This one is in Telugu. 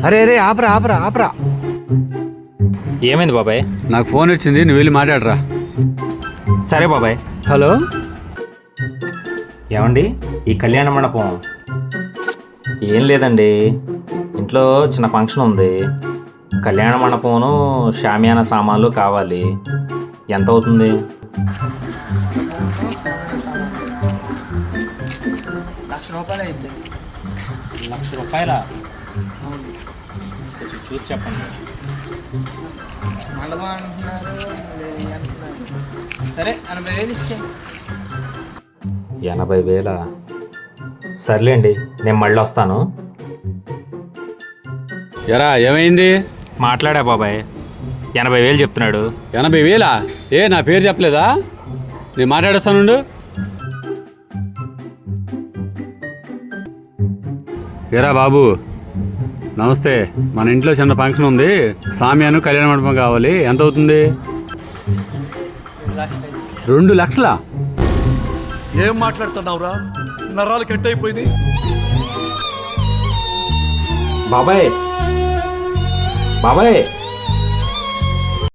అరే అరే ఆపరా ఆపరా ఆపరా. ఏమైంది బాబాయ్? నాకు ఫోన్ వచ్చింది, నువ్వు వెళ్ళి మాట్లాడరా. సరే బాబాయ్. హలో. ఏమండి ఈ కళ్యాణ మండపం? ఏం లేదండి, ఇంట్లో చిన్న ఫంక్షన్ ఉంది. కళ్యాణ మండపంను షామియానా సామాన్లు కావాలి. ఎంత అవుతుంది? ₹1,00,000 అయితే. ₹1,00,000? చూసి చెప్పండి. మండపం అంటున్నారు, సరే 80,000 ఇచ్చే. 80,000? సర్లేండి, నేను మళ్ళీ వస్తాను. ఎరా ఏమైంది? మాట్లాడా బాబాయ్, 80,000 చెప్తున్నాడు. 80,000? నా పేరు చెప్పలేదా? నేను మాట్లాడేస్తానుండు. ఏరా బాబు, నమస్తే. మన ఇంట్లో చిన్న ఫంక్షన్ ఉంది, సామ్యాను కళ్యాణ మండపం కావాలి. ఎంత అవుతుంది? 2,00,000? ఏం మాట్లాడుతున్నావురా? నరాలు కట్ అయిపోయింది. బాబాయ్ బాబాయ్